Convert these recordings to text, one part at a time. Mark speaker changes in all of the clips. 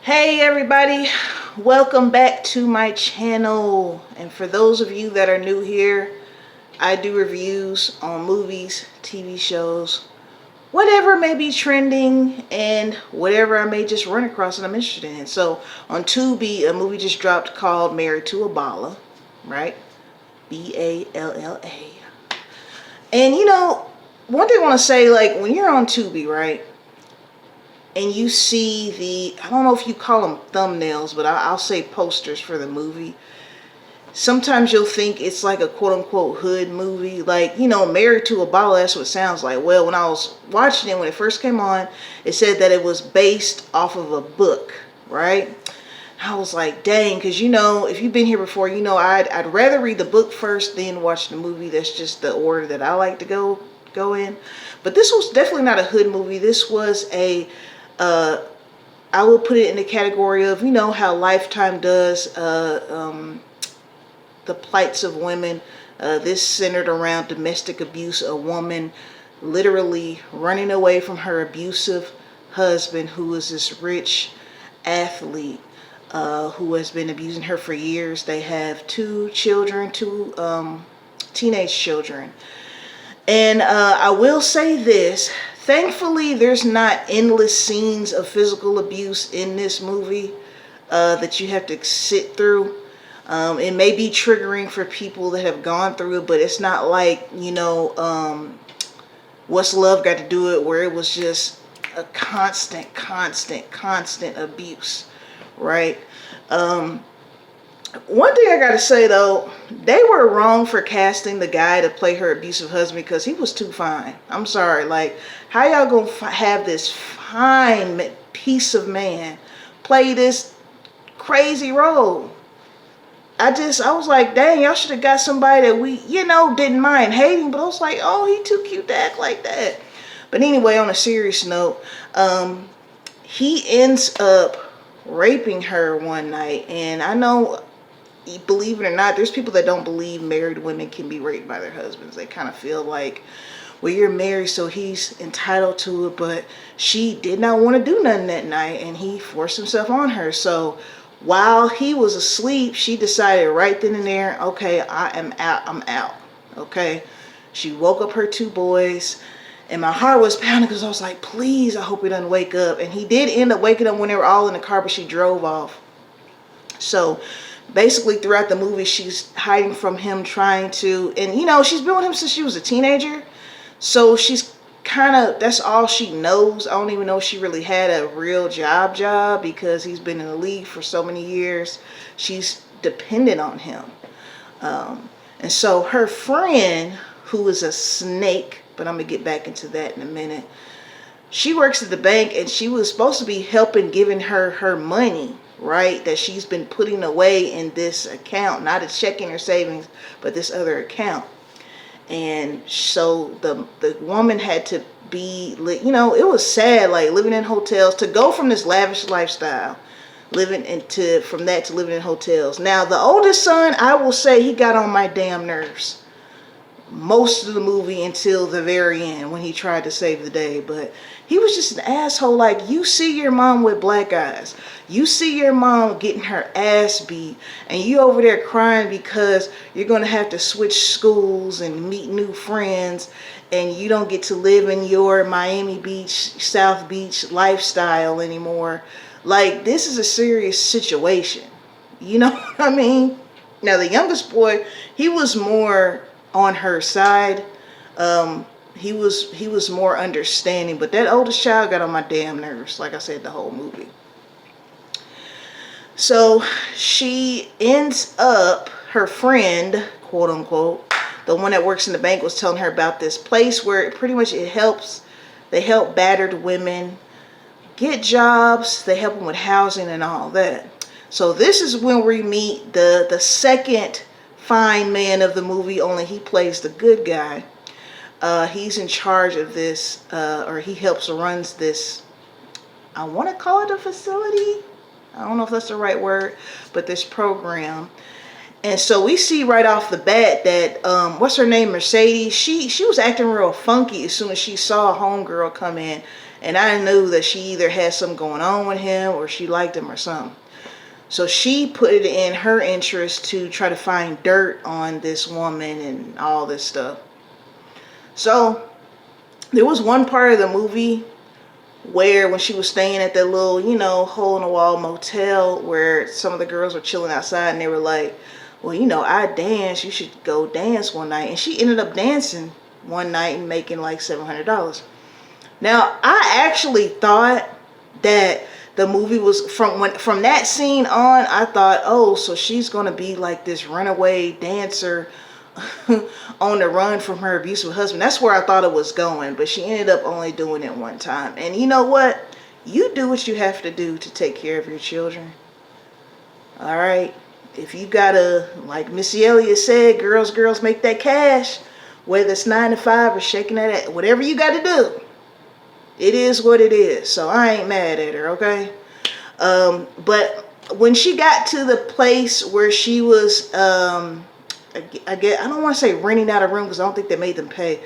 Speaker 1: Hey everybody, welcome back to my channel. And for those of you that are new here, I do reviews on movies, TV shows, whatever may be trending and whatever I may just run across and I'm interested in. So on Tubi, a movie just dropped called Married to a Balla, right? Balla. And one thing I want to say, like when you're on Tubi, right? And you see I don't know if you call them thumbnails, but I'll say posters for the movie. Sometimes you'll think it's like a quote-unquote hood movie. Like, Married to a Balla, that's what it sounds like. Well, when I was watching it, when it first came on, it said that it was based off of a book, right? I was like, dang, because, if you've been here before, I'd rather read the book first, then watch the movie. That's just the order that I like to go in. But this was definitely not a hood movie. This was I will put it in the category of, how Lifetime does the plights of women. This centered around domestic abuse, a woman literally running away from her abusive husband, who is this rich athlete who has been abusing her for years. They have two children, two teenage children. And I will say this, thankfully there's not endless scenes of physical abuse in this movie that you have to sit through. It may be triggering for people that have gone through it, but it's not like, What's Love Got to Do It, where it was just a constant abuse, right? One thing I gotta say though, they were wrong for casting the guy to play her abusive husband because he was too fine. I'm sorry, like, how y'all gonna have this fine piece of man play this crazy role? I was like, dang, y'all should have got somebody that we, didn't mind hating, but I was like, oh, he too cute to act like that. But anyway, on a serious note, he ends up raping her one night, and I know, believe it or not, there's people that don't believe married women can be raped by their husbands. They kind of feel like, well, you're married, so he's entitled to it, but she did not want to do nothing that night, and he forced himself on her. So while he was asleep, she decided right then and there, okay, I am out, I'm out, okay? She woke up her two boys, and my heart was pounding because I was like, please, I hope he doesn't wake up. And he did end up waking up when they were all in the car, but she drove off. So basically throughout the movie, she's hiding from him, trying to, and she's been with him since she was a teenager. So she's kind of, that's all she knows. I don't even know if she really had a real job because he's been in the league for so many years. She's dependent on him. And so her friend, who is a snake, but I'm going to get back into that in a minute. She works at the bank, and she was supposed to be helping, giving her money, right, that she's been putting away in this account, not a checking or savings, but this other account. And so the woman had to be, it was sad, like living in hotels, to go from this lavish lifestyle, from that to living in hotels. Now, the oldest son, I will say, he got on my damn nerves most of the movie until the very end when he tried to save the day. But he was just an asshole. Like, you see your mom with black eyes, you see your mom getting her ass beat, and you over there crying because you're gonna have to switch schools and meet new friends, and you don't get to live in your Miami Beach, South Beach lifestyle anymore. Like, this is a serious situation, you know what I mean? Now, the youngest boy, he was more on her side. He was more understanding, but that oldest child got on my damn nerves, like I said, the whole movie. So she ends up, her friend, quote unquote, the one that works in the bank, was telling her about this place where pretty much they help battered women get jobs, they help them with housing and all that. So this is when we meet the second fine man of the movie, only he plays the good guy. He's in charge of this, or he runs this, I want to call it a facility. I don't know if that's the right word, but this program. And so we see right off the bat that, what's her name, Mercedes, she was acting real funky as soon as she saw a homegirl come in. And I knew that she either had something going on with him or she liked him or something. So she put it in her interest to try to find dirt on this woman and all this stuff. So there was one part of the movie where when she was staying at that little, hole in the wall motel where some of the girls were chilling outside and they were like, well, I dance, you should go dance one night. And she ended up dancing one night and making like $700. Now, I actually thought that the movie was from that scene on, I thought, oh, so she's going to be like this runaway dancer on the run from her abusive husband. That's where I thought it was going, but she ended up only doing it one time. And you know what? You do what you have to do to take care of your children. All right? If you gotta, like Missy Elliott said, girls make that cash, whether it's 9 to 5 or shaking that, whatever you gotta do. It is what it is. So I ain't mad at her, okay? But when she got to the place where she was, I don't want to say renting out a room because I don't think they made them pay.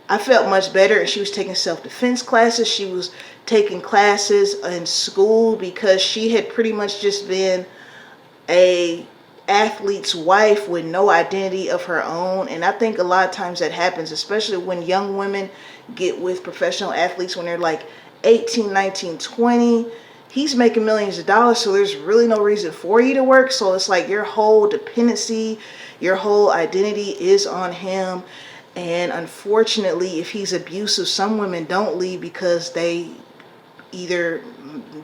Speaker 1: I felt much better. And she was taking self-defense classes. She was taking classes in school because she had pretty much just been a athlete's wife with no identity of her own. And I think a lot of times that happens, especially when young women get with professional athletes when they're like 18, 19, 20. He's making millions of dollars, so there's really no reason for you to work. So it's like your whole dependency, your whole identity is on him. And unfortunately, if he's abusive, some women don't leave because they either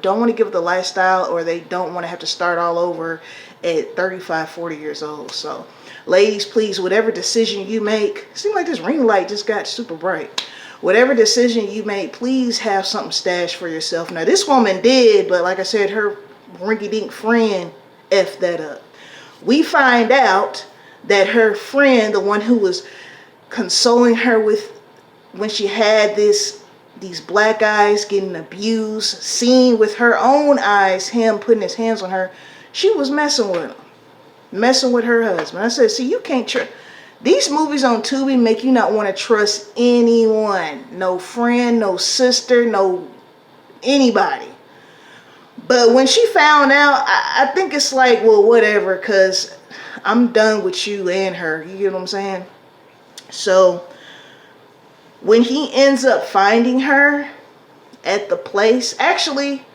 Speaker 1: don't want to give up the lifestyle or they don't want to have to start all over at 35, 40 years old. So ladies, please, whatever decision you make, it seems like this ring light just got super bright. Whatever decision you make, please have something stashed for yourself. Now, this woman did, but like I said, her rinky-dink friend effed that up. We find out that her friend, the one who was consoling her with when she had these black eyes getting abused, seeing with her own eyes him putting his hands on her, she was messing with him, messing with her husband. I said, see, you can't trust. These movies on Tubi make you not want to trust anyone. No friend, no sister, no anybody. But when she found out, I think it's like, well, whatever, because I'm done with you and her. You get what I'm saying? So when he ends up finding her at the place, actually,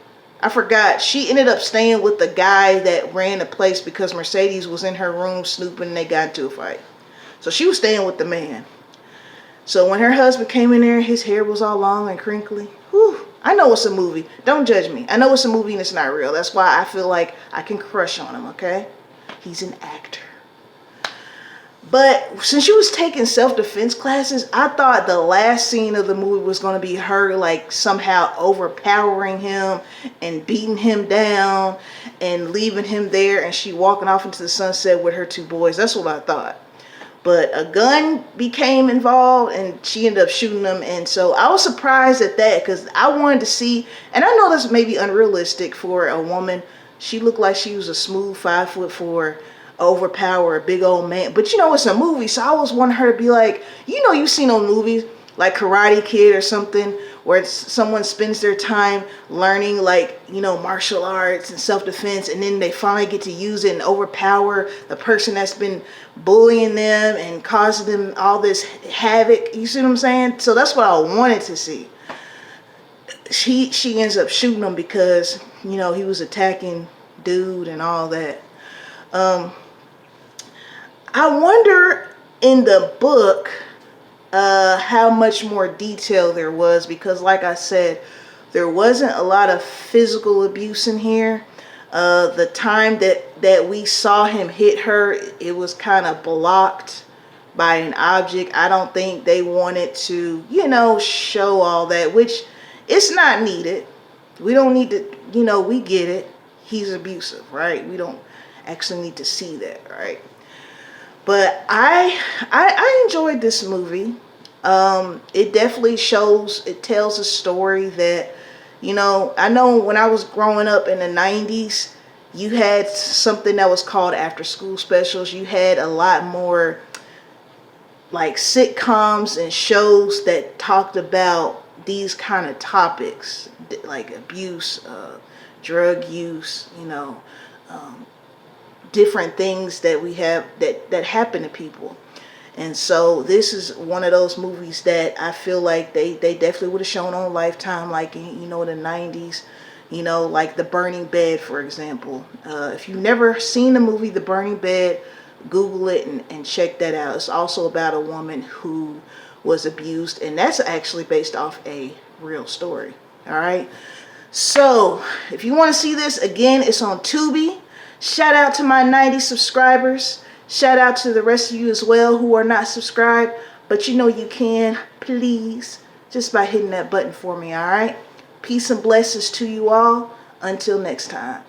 Speaker 1: I forgot, she ended up staying with the guy that ran the place because Mercedes was in her room snooping and they got into a fight. So she was staying with the man. So when her husband came in there, his hair was all long and crinkly. Whew, I know it's a movie. Don't judge me. I know it's a movie and it's not real. That's why I feel like I can crush on him, okay? He's an actor. But since she was taking self-defense classes, I thought the last scene of the movie was going to be her like somehow overpowering him and beating him down and leaving him there and she walking off into the sunset with her 2 boys. That's what I thought. But a gun became involved and she ended up shooting them. And so I was surprised at that because I wanted to see, and I know that's maybe unrealistic for a woman. She looked like she was a smooth 5'4", overpower a big old man. But it's a movie, so I always wanted her to be like, you've seen those movies like Karate Kid or something where someone spends their time learning like, martial arts and self-defense, and then they finally get to use it and overpower the person that's been bullying them and causing them all this havoc. You see what I'm saying? So that's what I wanted to see. She ends up shooting him because, he was attacking dude and all that. I wonder in the book how much more detail there was because like I said, there wasn't a lot of physical abuse in here. The time that we saw him hit her, it was kind of blocked by an object. I don't think they wanted to, show all that, which it's not needed. We don't need to, we get it. He's abusive, right? We don't actually need to see that, right? But I enjoyed this movie. It definitely it tells a story that, I know when I was growing up in the 90s, you had something that was called after school specials. You had a lot more like sitcoms and shows that talked about, these kind of topics like abuse, drug use, different things that we have that happen to people. And so this is one of those movies that I feel like they definitely would have shown on Lifetime, like in, the 90s, like The Burning Bed, for example. If you've never seen the movie The Burning Bed, Google it and check that out. It's also about a woman who was abused, and that's actually based off a real story. All right. So if you want to see this, again, it's on Tubi. Shout out to my 90 subscribers. Shout out to the rest of you as well who are not subscribed. But you know you can, please, just by hitting that button for me, all right? Peace and blessings to you all. Until next time.